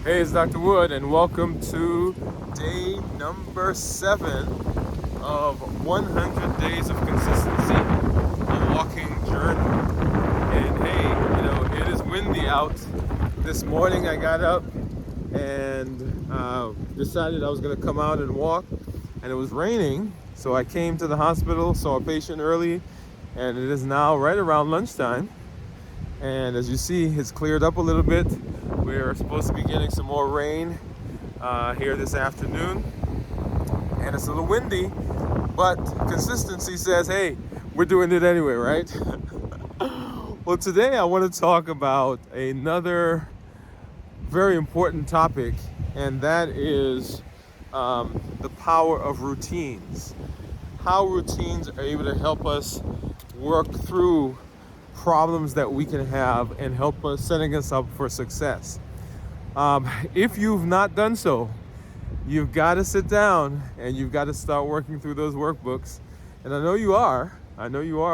Hey, it's Dr. Wood, and welcome to day number 7 of 100 days of consistency, a walking journey. And hey, it is windy out. This morning I got up and decided I was going to come out and walk, and it was raining. So I came to the hospital, saw a patient early, and it is now right around lunchtime. And as you see, it's cleared up a little bit. We're supposed to be getting some more rain here this afternoon. And it's a little windy, but consistency says, hey, we're doing it anyway, right? Well, today I want to talk about another very important topic, and that is the power of routines. How routines are able to help us work through problems that we can have and help us setting us up for success. If you've not done so, you've got to sit down and you've got to start working through those workbooks. And I know you are.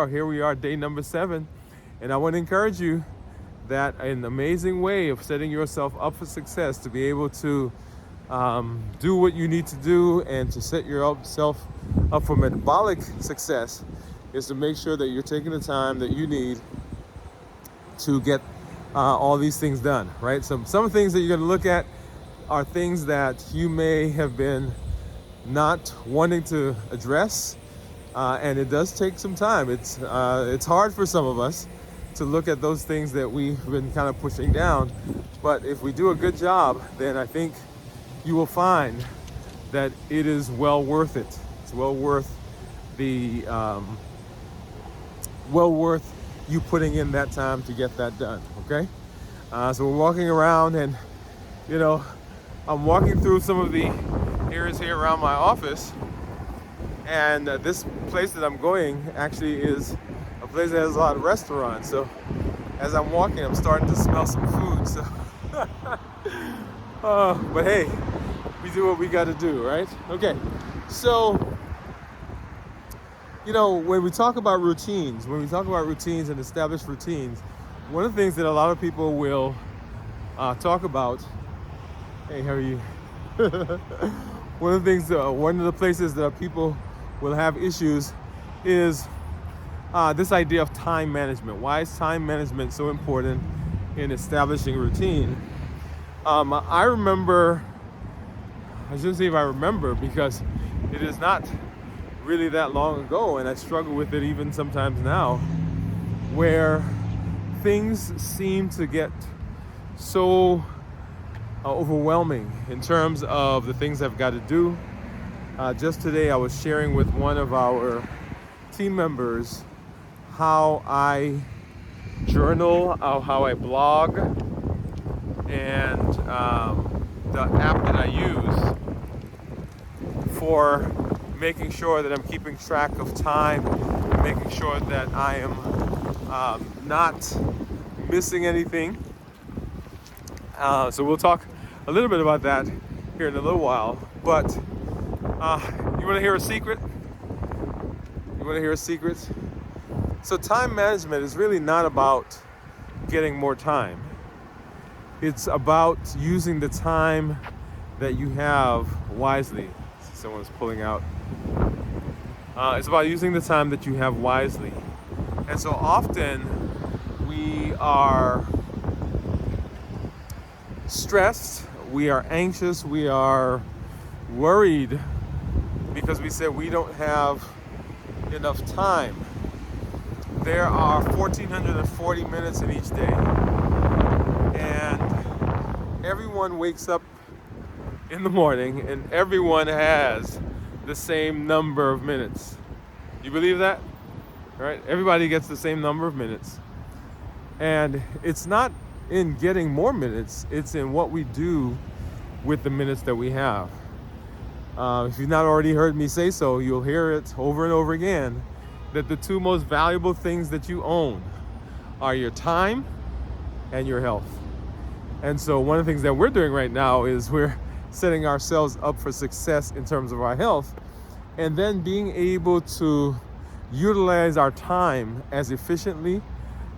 Here we are, day number 7. And I want to encourage you that an amazing way of setting yourself up for success, to be able to do what you need to do and to set yourself up for metabolic success, is to make sure that you're taking the time that you need to get all these things done, right? Some things that you're going to look at are things that you may have been not wanting to address, and it does take some time. It's hard for some of us to look at those things that we've been kind of pushing down, but if we do a good job, then I think you will find that it is well worth it. It's well worth the you putting in that time to get that done, okay? So we're walking around, and I'm walking through some of the areas here around my office, and this place that I'm going actually is a place that has a lot of restaurants. So as I'm walking, I'm starting to smell some food. So, but hey, we do what we got to do, right? Okay, so when we talk about routines and established routines, one of the things that a lot of people will talk about, hey, how are you? One of the places that people will have issues is this idea of time management. Why is time management so important in establishing routine? I shouldn't say if I remember, because it is not really that long ago, and I struggle with it even sometimes now, where things seem to get so overwhelming in terms of the things I've got to do. Just today I was sharing with one of our team members how I journal, how I blog, and the app that I use for making sure that I'm keeping track of time, making sure that I am not missing anything. So we'll talk a little bit about that here in a little while. But you want to hear a secret? So time management is really not about getting more time. It's about using the time that you have wisely. Someone's pulling out. It's about using the time that you have wisely. And so often we are stressed, we are anxious, we are worried because we said we don't have enough time. There are 1,440 minutes in each day. And everyone wakes up in the morning and everyone has the same number of minutes. You believe that? Right? Everybody gets the same number of minutes. And it's not in getting more minutes, it's in what we do with the minutes that we have. If you've not already heard me say so, you'll hear it over and over again, that the two most valuable things that you own are your time and your health. And so one of the things that we're doing right now is we're setting ourselves up for success in terms of our health, and then being able to utilize our time as efficiently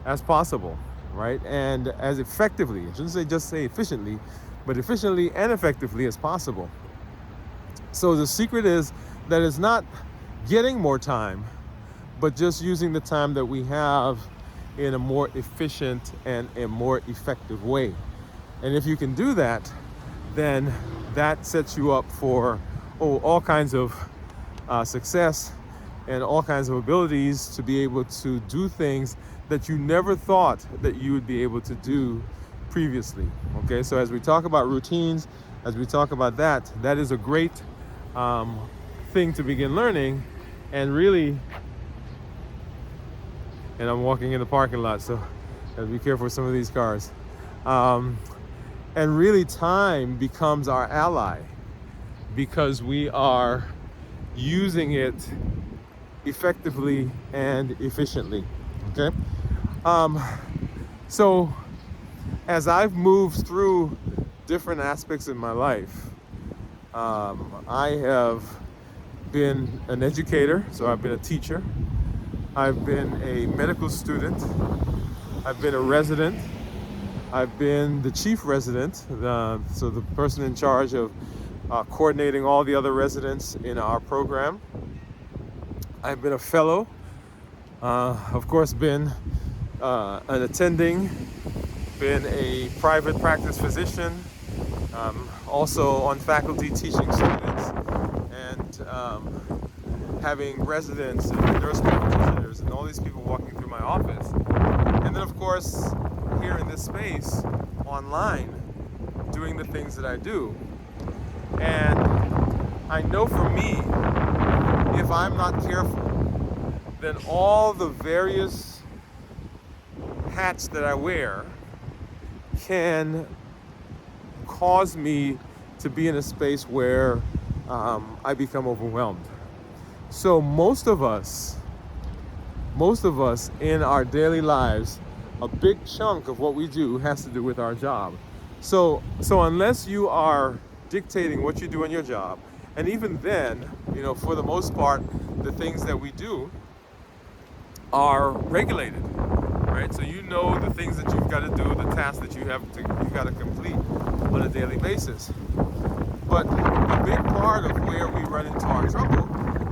as possible, right? And as effectively, I shouldn't say just say efficiently, but efficiently and effectively as possible. So the secret is that it's not getting more time, but just using the time that we have in a more efficient and a more effective way. And if you can do that, then that sets you up for all kinds of success and all kinds of abilities to be able to do things that you never thought that you would be able to do previously. Okay, so as we talk about routines, as we talk about that, that is a great thing to begin learning. And really, and I'm walking in the parking lot, so gotta be careful with some of these cars. And really, time becomes our ally because we are using it effectively and efficiently. Okay, so as I've moved through different aspects of my life, I have been an educator, so I've been a teacher. I've been a medical student. I've been a resident. I've been the chief resident, so the person in charge of coordinating all the other residents in our program. I've been a fellow, of course, been an attending, been a private practice physician, also on faculty teaching students, and having residents and nurse practitioners and all these people walking through my office. And then, of course, here in this space, online, doing the things that I do. And I know for me, if I'm not careful, then all the various hats that I wear can cause me to be in a space where I become overwhelmed. So most of us in our daily lives, a big chunk of what we do has to do with our job. So unless you are dictating what you do in your job, and even then, for the most part, the things that we do are regulated, right? So the things that you've got to do, the tasks that you've got to complete on a daily basis. But a big part of where we run into our trouble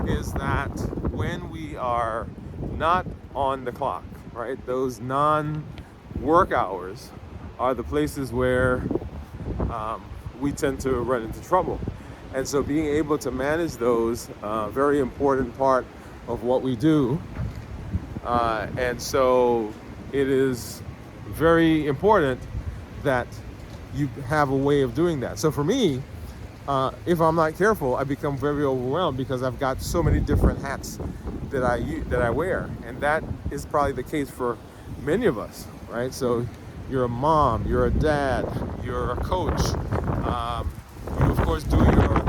is that when we are not on the clock, right? Those non-work hours are the places where we tend to run into trouble. And so being able to manage those, very important part of what we do. And so it is very important that you have a way of doing that. So for me, if I'm not careful, I become very overwhelmed because I've got so many different hats that I wear, and that is probably the case for many of us, right? So you're a mom, you're a dad, you're a coach, you of course do your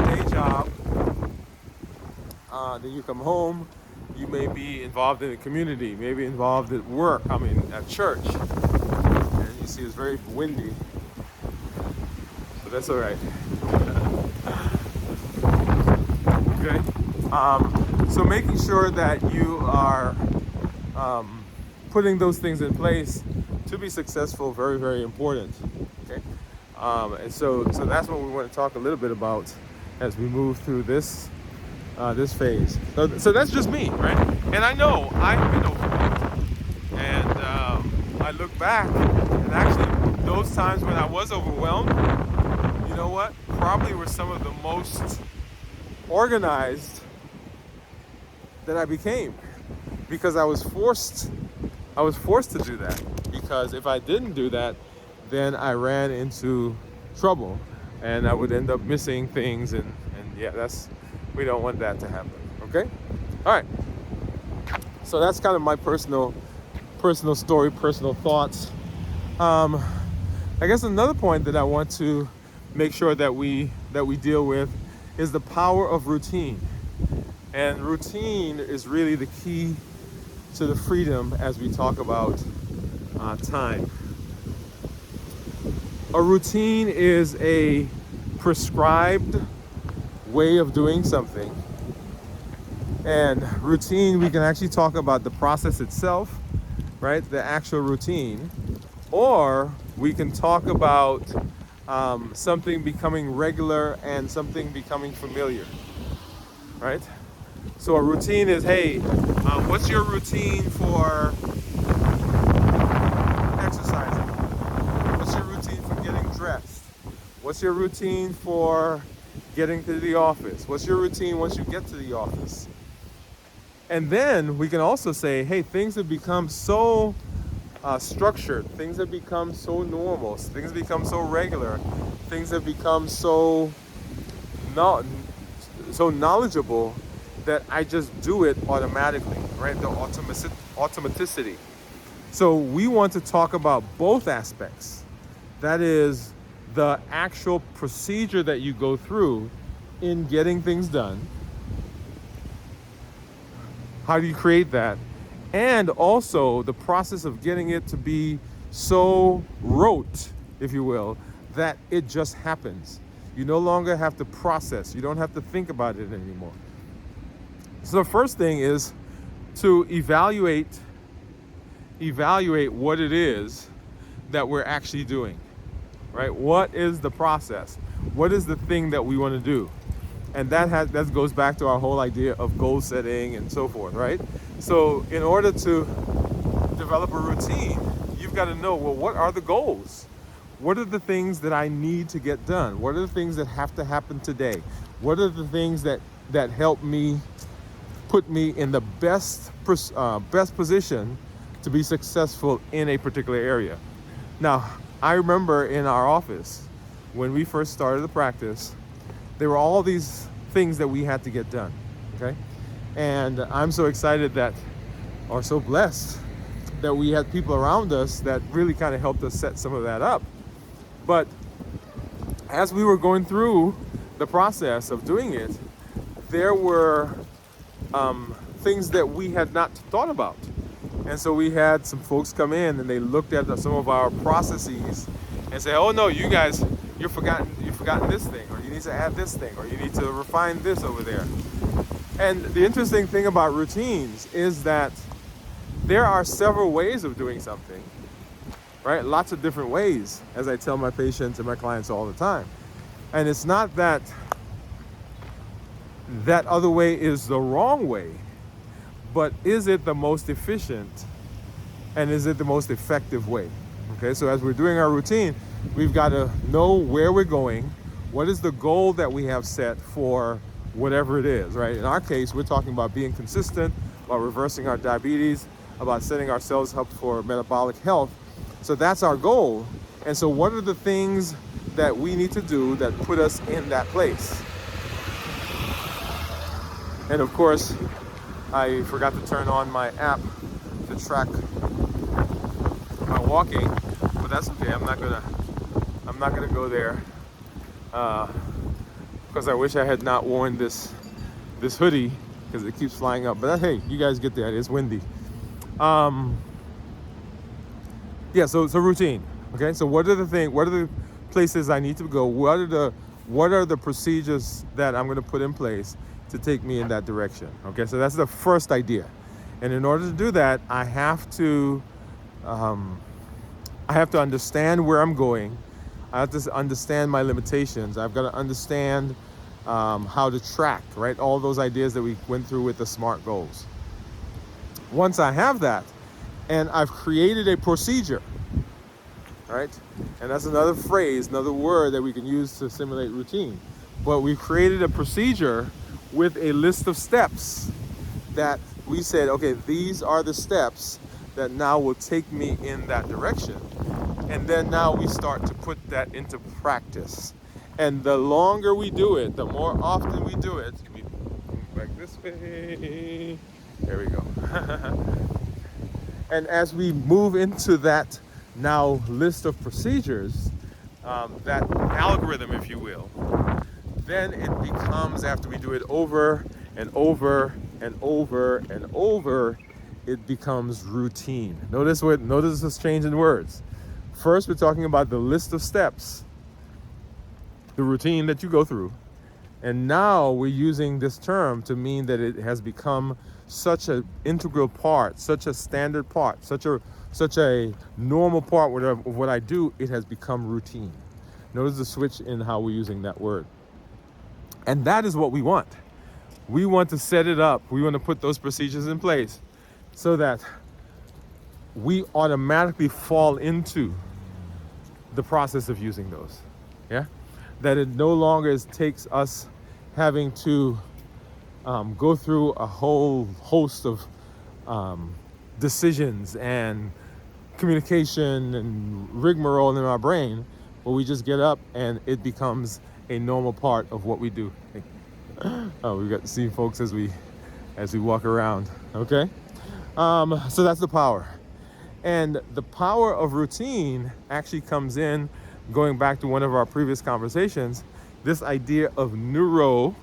day job, then you come home, you may be involved in the community, maybe involved at work, at church, and you see it's very windy, so that's all right. Okay. So making sure that you are putting those things in place to be successful, very, very important. Okay. And so that's what we want to talk a little bit about as we move through this phase. So that's just me, right? And I know I've been overwhelmed, and I look back, and actually those times when I was overwhelmed, you know what? Probably were some of the most organized that I became, because I was forced to do that, because if I didn't do that, then I ran into trouble and I would end up missing things, and yeah, we don't want that to happen. Okay, all right, so that's kind of my personal story, personal thoughts. I guess another point that I want to make sure that we deal with is the power of routine. And routine is really the key to the freedom as we talk about time. A routine is a prescribed way of doing something. And routine, we can actually talk about the process itself, right? The actual routine. Or we can talk about something becoming regular and something becoming familiar, right? So a routine is, hey, what's your routine for exercising? What's your routine for getting dressed? What's your routine for getting to the office? What's your routine once you get to the office? And then we can also say, hey, things have become so structured, things have become so normal, things have become so regular, things have become so knowledgeable that I just do it automatically, right? The automaticity. So we want to talk about both aspects. That is the actual procedure that you go through in getting things done. How do you create that? And also the process of getting it to be so rote, if you will, that it just happens. You no longer have to process. You don't have to think about it anymore. So the first thing is to evaluate what it is that we're actually doing, right? What is the process? What is the thing that we want to do? And that goes back to our whole idea of goal setting and so forth, right? So in order to develop a routine, you've got to know, well, what are the goals? What are the things that I need to get done? What are the things that have to happen today? What are the things that help me put me in the best position to be successful in a particular area? Now, I remember in our office, when we first started the practice, there were all these things that we had to get done, okay? And I'm so excited or so blessed that we had people around us that really kind of helped us set some of that up. But as we were going through the process of doing it, there were things that we had not thought about. And so we had some folks come in and they looked at some of our processes and say, oh no, you guys, you've forgotten this thing, or you need to add this thing, or you need to refine this over there. And the interesting thing about routines is that there are several ways of doing something, right? Lots of different ways, as I tell my patients and my clients all the time. And it's not that other way is the wrong way, but is it the most efficient and is it the most effective way? Okay, so as we're doing our routine, we've got to know where we're going. What is the goal that we have set for whatever it is, right? In our case, we're talking about being consistent, about reversing our diabetes, about setting ourselves up for metabolic health. So that's our goal. And so what are the things that we need to do that put us in that place? And of course, I forgot to turn on my app to track my walking, but that's okay. I'm not gonna go there because I wish I had not worn this hoodie because it keeps flying up. But hey, you guys get there. It's windy. Yeah. So routine. Okay. So what are the places I need to go? What are the procedures that I'm going to put in place to take me in that direction? Okay. So that's the first idea. And in order to do that, I have to understand where I'm going. I have to understand my limitations. I've got to understand how to track, right? All those ideas that we went through with the SMART goals. Once I have that, and I've created a procedure, right? And that's another phrase, another word that we can use to simulate routine. But we've created a procedure with a list of steps that we said, okay, these are the steps that now will take me in that direction. And then now we start to put that into practice. And the longer we do it, the more often we do it. Let me move back this way. There we go. And as we move into that now list of procedures, that algorithm, if you will, then it becomes, after we do it over and over and over and over, it becomes routine. Notice this change in words. First, we're talking about the list of steps, the routine that you go through. And now we're using this term to mean that it has become such an integral part, such a standard part, such a normal part of what I do. It has become routine. Notice the switch in how we're using that word. And that is what we want. We want to set it up. We want to put those procedures in place so that we automatically fall into the process of using those. Yeah? That it no longer takes us having to go through a whole host of decisions and communication and rigmarole in our brain, where we just get up and it becomes a normal part of what we do. Oh, we got to see folks as we walk around. Okay, so that's the power, and the power of routine actually comes in, going back to one of our previous conversations, this idea of neuroplasticity.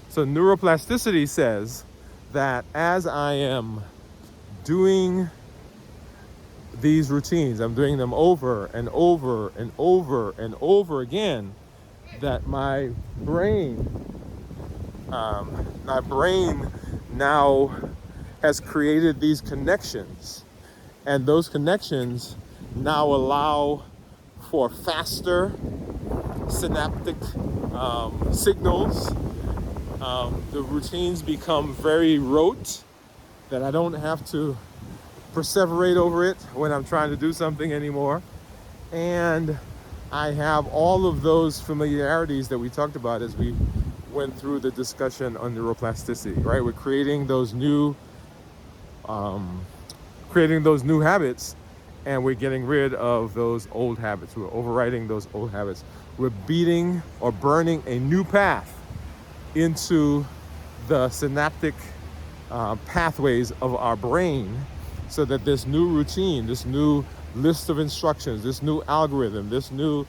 So neuroplasticity says that as I am doing these routines, I'm doing them over and over and over and over again, that my brain now has created these connections, and those connections now allow for faster synaptic signals. The routines become very rote, that I don't have to perseverate over it when I'm trying to do something anymore. And I have all of those familiarities that we talked about as we went through the discussion on neuroplasticity, right? We're creating those new habits, and we're getting rid of those old habits. We're overriding those old habits. We're beating or burning a new path into the synaptic pathways of our brain, so that this new routine, this new list of instructions, this new algorithm, this new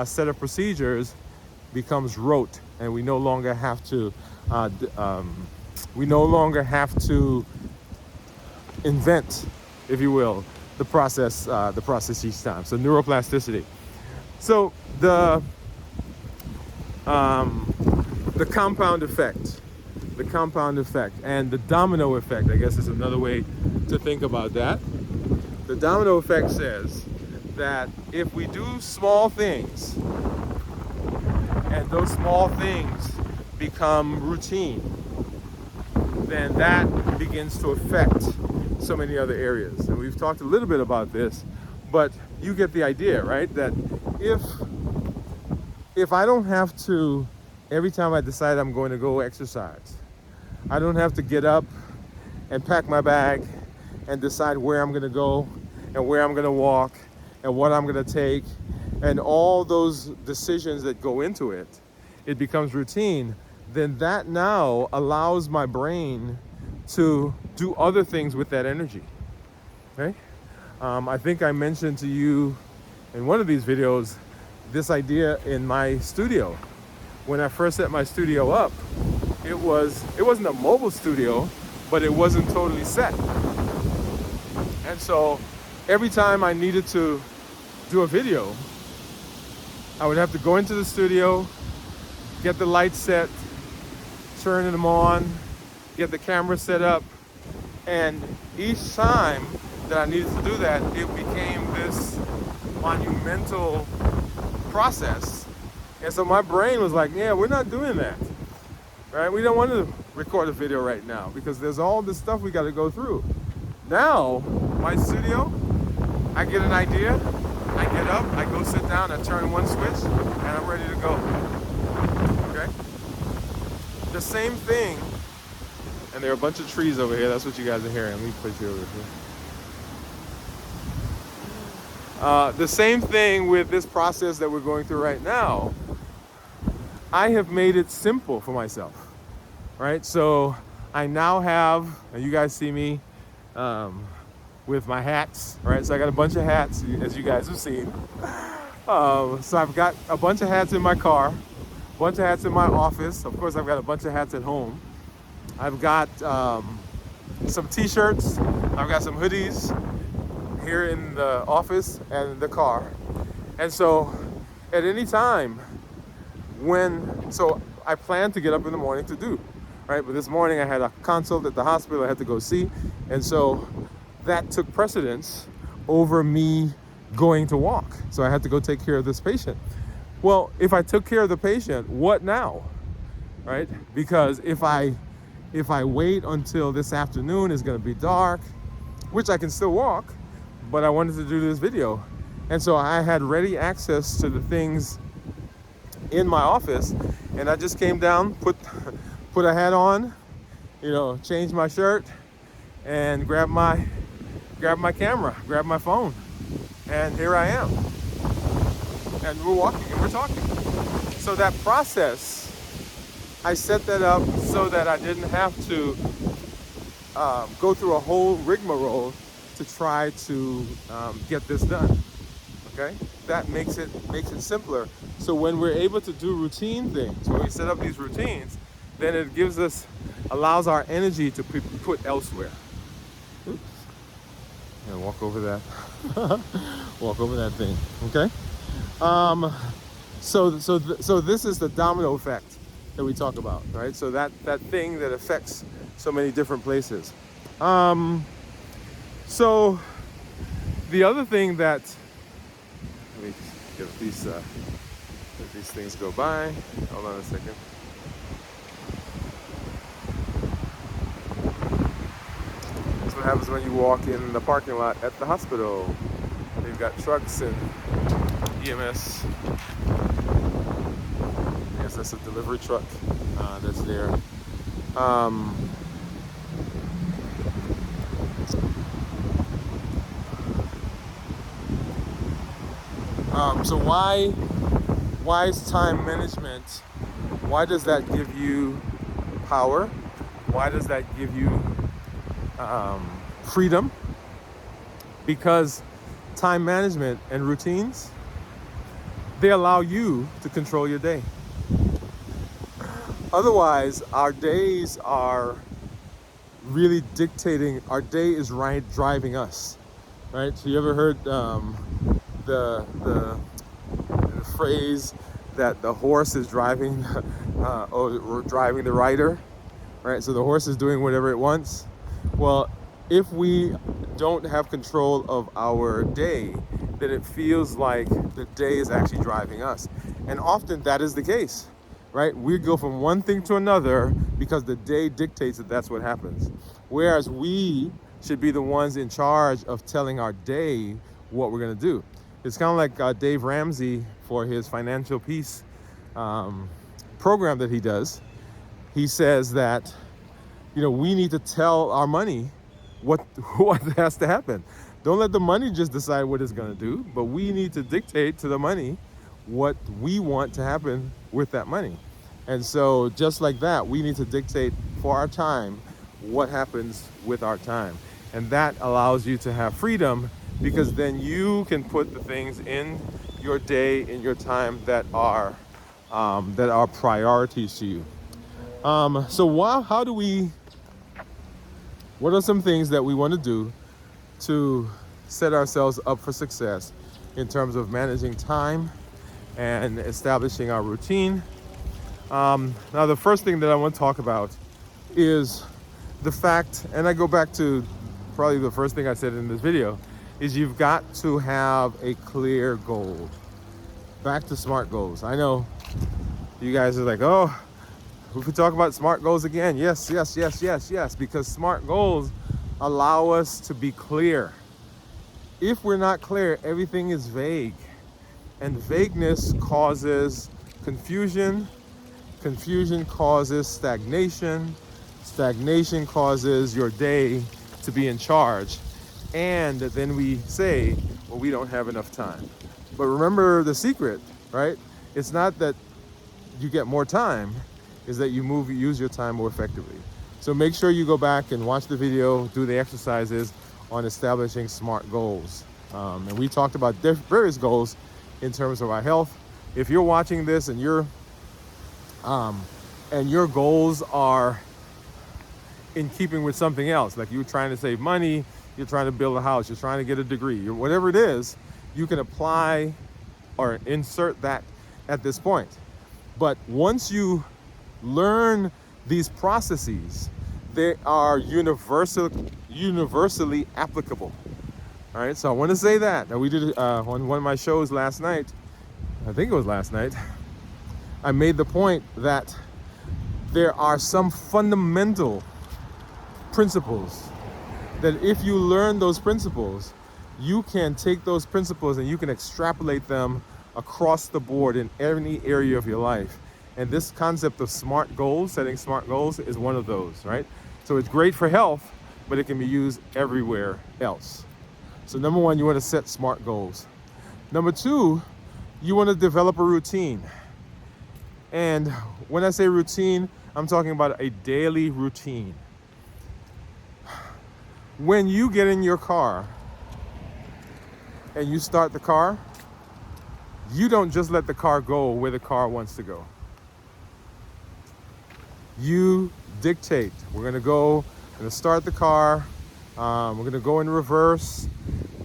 set of procedures becomes rote, and we no longer have to invent, if you will, the process each time. So neuroplasticity. So the compound effect, and the domino effect, I guess, is another way to think about that. The domino effect says that if we do small things, and those small things become routine, then that begins to affect so many other areas. And we've talked a little bit about this, but you get the idea, right? That if I don't have to, every time I decide I'm going to go exercise, I don't have to get up and pack my bag and decide where I'm going to go and where I'm going to walk and what I'm going to take, and all those decisions that go into it, it becomes routine. Then that now allows my brain to do other things with that energy. Okay? I think I mentioned to you in one of these videos this idea in my studio. When I first set my studio up, it wasn't a mobile studio, but it wasn't totally set. And so every time I needed to do a video, I would have to go into the studio, get the lights set, turn them on, get the camera set up, and each time that I needed to do that, it became this monumental process. And so my brain was like, yeah, we're not doing that, right? We don't want to record a video right now because there's all this stuff we got to go through. Now, my studio, I get an idea, I get up, I go sit down, I turn one switch, and I'm ready to go. Okay? The same thing, and there are a bunch of trees over here, that's what you guys are hearing. Let me put you over here. The same thing with this process that we're going through right now. I have made it simple for myself, right? So I now have, and you guys see me with my hats, right? So I got a bunch of hats, as you guys have seen. So I've got a bunch of hats in my car, a bunch of hats in my office. Of course, I've got a bunch of hats at home. I've got some t-shirts, I've got some hoodies here in the office and in the car. And so at any time so I plan to get up in the morning to do, right? But this morning I had a consult at the hospital I had to go see. And so that took precedence over me going to walk. So I had to go take care of this patient. Well, if I took care of the patient, what now? Right? Because if I wait until this afternoon, it's going to be dark, which I can still walk, but I wanted to do this video. And so I had ready access to the things in my office, and I just came down, put a hat on, changed my shirt, and grab my camera, grab my phone, and here I am. And we're walking and we're talking. So that process, I set that up so that I didn't have to go through a whole rigmarole to try to get this done. Okay, that makes it simpler. So when we're able to do routine things, when we set up these routines, then it allows our energy to be put elsewhere. Oops. And walk over that, walk over that thing. Okay. So this is the domino effect that we talk about, right? So that thing that affects so many different places. So the other thing that, let me get these, let these things go by. Hold on a second. That's what happens when you walk in the parking lot at the hospital. They've got trucks and EMS. I guess that's a delivery truck that's there. So why is time management? Why does that give you power? Why does that give you freedom? Because time management and routines, they allow you to control your day. Otherwise, our days are really dictating. Our day is driving us, right? So you ever heard the phrase that the horse is driving or driving the rider, right? So the horse is doing whatever it wants. Well, if we don't have control of our day, then it feels like the day is actually driving us. And often that is the case, right? We go from one thing to another because the day dictates that that's what happens. Whereas we should be the ones in charge of telling our day what we're going to do. It's kind of like Dave Ramsey for his Financial Peace program that he does. He says that, we need to tell our money what has to happen. Don't let the money just decide what it's going to do, but we need to dictate to the money what we want to happen with that money. And so just like that, we need to dictate for our time what happens with our time. And that allows you to have freedom, because then you can put the things in your day, in your time that are priorities to you. What are some things that we want to do to set ourselves up for success in terms of managing time and establishing our routine? Now, the first thing that I want to talk about is the fact, and I go back to probably the first thing I said in this video, is you've got to have a clear goal. Back to SMART goals. I know you guys are like, oh, we could talk about SMART goals again. Yes, because SMART goals allow us to be clear. If we're not clear, everything is vague. And vagueness causes confusion. Confusion causes stagnation. Stagnation causes your day to be in charge. And then we say, well, we don't have enough time. But remember the secret, right? It's not that you get more time, is that you use your time more effectively. So make sure you go back and watch the video, do the exercises on establishing SMART goals. And we talked about various goals in terms of our health. If you're watching this and your goals are in keeping with something else, like you're trying to save money, you're trying to build a house, you're trying to get a degree, whatever it is, you can apply or insert that at this point. But once you learn these processes, they are universally applicable. All right, so I want to say that. Now, we did on one of my shows last night, I think it was last night, I made the point that there are some fundamental principles that if you learn those principles, you can take those principles and you can extrapolate them across the board in any area of your life. And this concept of SMART goals, setting SMART goals, is one of those, right? So it's great for health, but it can be used everywhere else. So number one, you want to set SMART goals. Number two, you want to develop a routine. And when I say routine, I'm talking about a daily routine. When you get in your car and you start the car, you don't just let the car go where the car wants to go. You dictate. We're going to start the car. We're going to go in reverse.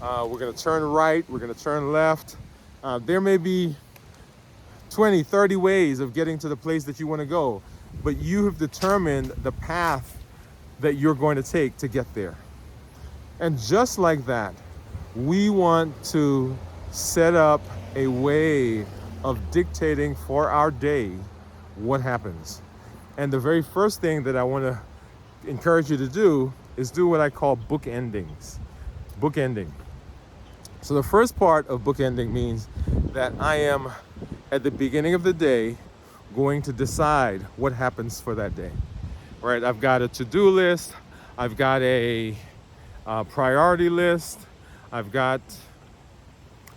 We're going to turn right. We're going to turn left. There may be 20, 30 ways of getting to the place that you want to go, but you have determined the path that you're going to take to get there. And just like that, we want to set up a way of dictating for our day what happens. And the very first thing that I want to encourage you to do is do what I call bookendings. Bookending. So the first part of bookending means that I am, at the beginning of the day, going to decide what happens for that day. Right? I've got a to-do list. I've got a priority list. I've got,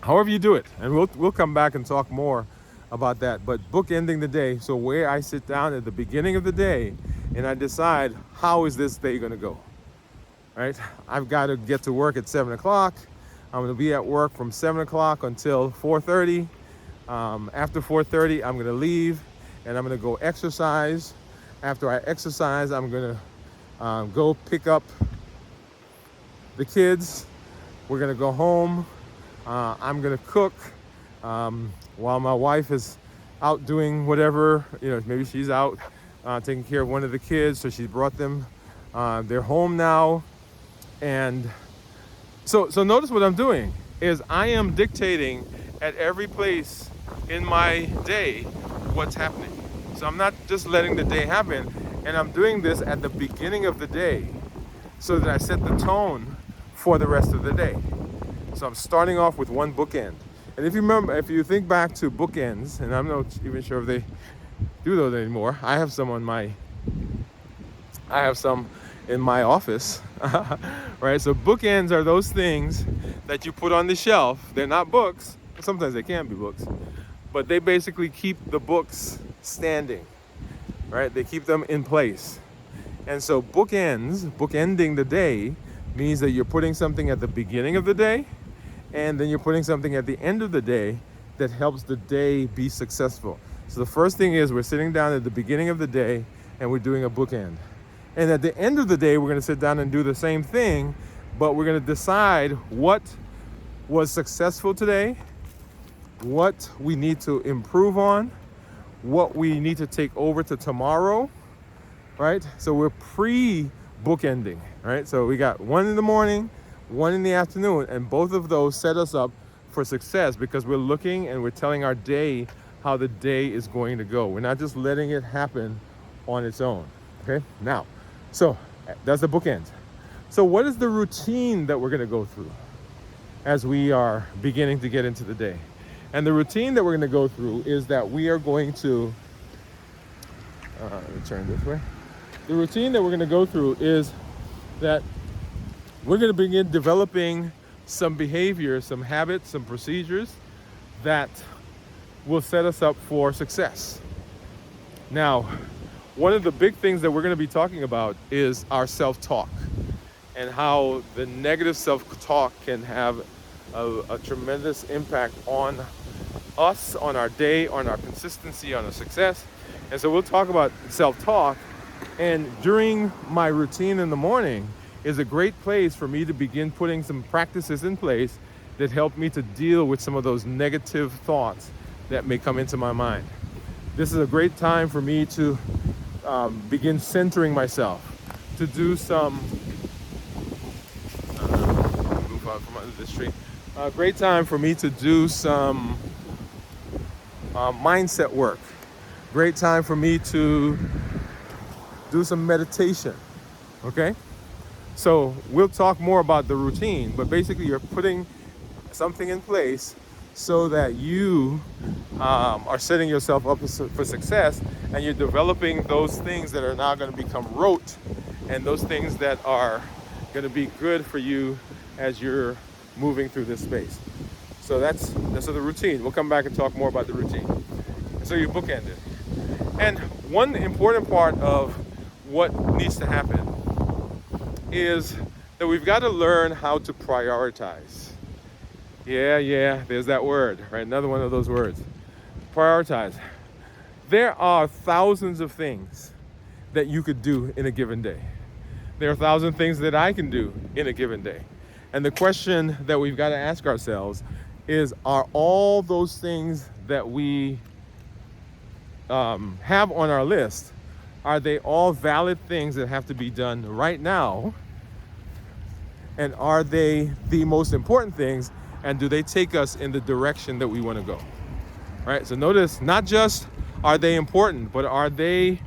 however you do it. And we'll come back and talk more about that. But bookending the day, so where I sit down at the beginning of the day and I decide, how is this day going to go? Right? I've got to get to work at 7 o'clock. I'm going to be at work from 7 o'clock until 4:30. After 4:30, I'm going to leave and I'm going to go exercise. After I exercise, I'm going to go pick up the kids. We're going to go home. I'm going to cook while my wife is out doing whatever. Maybe she's out taking care of one of the kids, so she brought them. They're home now. And so notice what I'm doing is I am dictating at every place in my day what's happening. So I'm not just letting the day happen, and I'm doing this at the beginning of the day so that I set the tone for the rest of the day. So I'm starting off with one bookend. And if you think back to bookends, and I'm not even sure if they do those anymore. I have some in my office, right? So bookends are those things that you put on the shelf. They're not books. Sometimes they can be books, but they basically keep the books standing, right? They keep them in place. And so bookending the day means that you're putting something at the beginning of the day, and then you're putting something at the end of the day that helps the day be successful. So the first thing is we're sitting down at the beginning of the day and we're doing a bookend. And at the end of the day, we're going to sit down and do the same thing, but we're going to decide what was successful today, what we need to improve on, what we need to take over to tomorrow, right? So we're pre-bookending, right? So we got one in the morning, one in the afternoon, and both of those set us up for success because we're looking and we're telling our day how the day is going to go. We're not just letting it happen on its own, okay? Now, so that's the bookend. So what is the routine that we're going to go through as we are beginning to get into the day? And the routine that we're going to go through is that we are going to, let me turn this way. The routine that we're going to go through is that we're going to begin developing some behavior, some habits, some procedures that will set us up for success. Now, one of the big things that we're going to be talking about is our self-talk and how the negative self-talk can have a tremendous impact on us, on our day, on our consistency, on our success. And so we'll talk about self-talk. And during my routine in the morning is a great place for me to begin putting some practices in place that help me to deal with some of those negative thoughts that may come into my mind. This is a great time for me to begin centering myself, to do some this tree. Great time for me to do some mindset work. Great time for me to do some meditation. Okay? So we'll talk more about the routine, but basically you're putting something in place so that you are setting yourself up for success, and you're developing those things that are now going to become rote, and those things that are going to be good for you as you're moving through this space. So that's the routine. We'll come back and talk more about the routine. So you bookend it. And one important part of what needs to happen is that we've got to learn how to prioritize. Yeah, there's that word, right? Another one of those words. Prioritize. There are thousands of things that you could do in a given day. There are 1,000 things that I can do in a given day. And the question that we've got to ask ourselves is, are all those things that we have on our list, are they all valid things that have to be done right now? And are they the most important things? And do they take us in the direction that we want to go? Right? So notice, not just are they important, but are they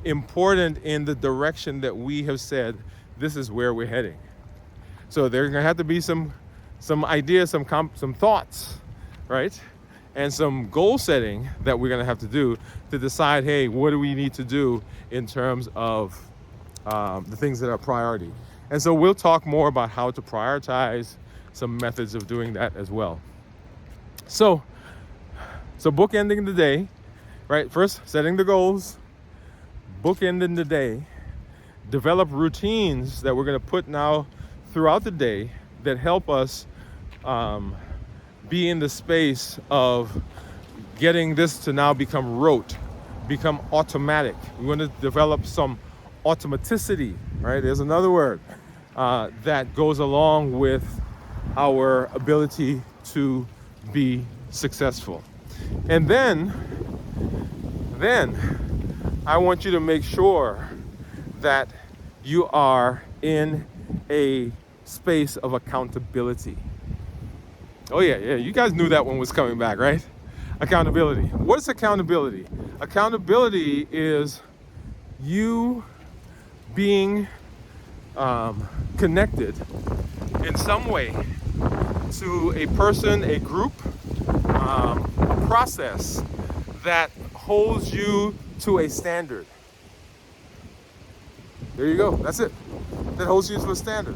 important in the direction that we have said this is where we're heading? So there's going to have to be some ideas, some thoughts, right? And some goal setting that we're going to have to do to decide, hey, what do we need to do in terms of the things that are priority? And so we'll talk more about how to prioritize, some methods of doing that as well. So bookending the day, right? First, setting the goals, bookending the day, develop routines that we're going to put now throughout the day that help us be in the space of getting this to now become rote, become automatic. We want to develop some automaticity, right? There's another word that goes along with our ability to be successful. And then I want you to make sure that you are in a space of accountability. Oh yeah, you guys knew that one was coming back, right? Accountability. What's accountability? Accountability is you being connected in some way to a person, a group, a process that holds you to a standard. There you go. That's it. That holds you to a standard,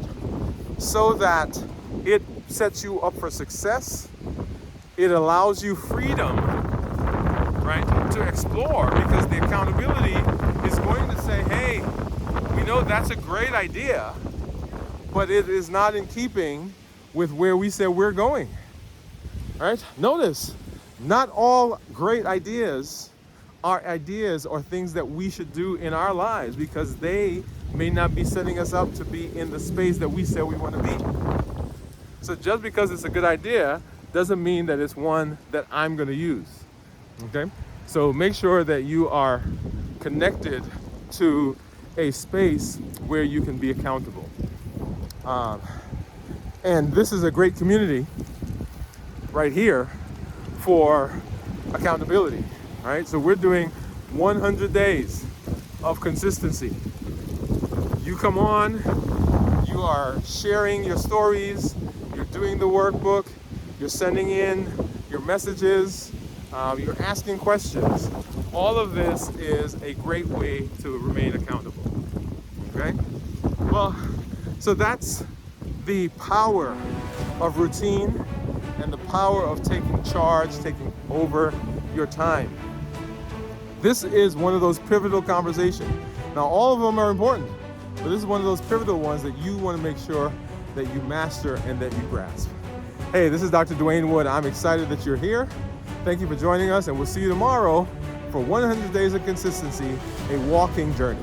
so that it sets you up for success. It allows you freedom, right, to explore, because the accountability is going to say, hey, we know that's a great idea, but it is not in keeping with where we said we're going, right? Notice, not all great ideas are things that we should do in our lives, because they may not be setting us up to be in the space that we said we want to be. So just because it's a good idea doesn't mean that it's one that I'm going to use, okay? So make sure that you are connected to a space where you can be accountable. And this is a great community right here for accountability, right? So we're doing 100 days of consistency. You come on, you are sharing your stories, you're doing the workbook, you're sending in your messages, you're asking questions. All of this is a great way to remain accountable, okay? Well, so that's the power of routine and the power of taking charge, taking over your time. This is one of those pivotal conversations. Now, all of them are important, but this is one of those pivotal ones that you want to make sure that you master and that you grasp. Hey, this is Dr. Dwain Woode. I'm excited that you're here. Thank you for joining us, and we'll see you tomorrow for 100 Days of Consistency, a walking journey.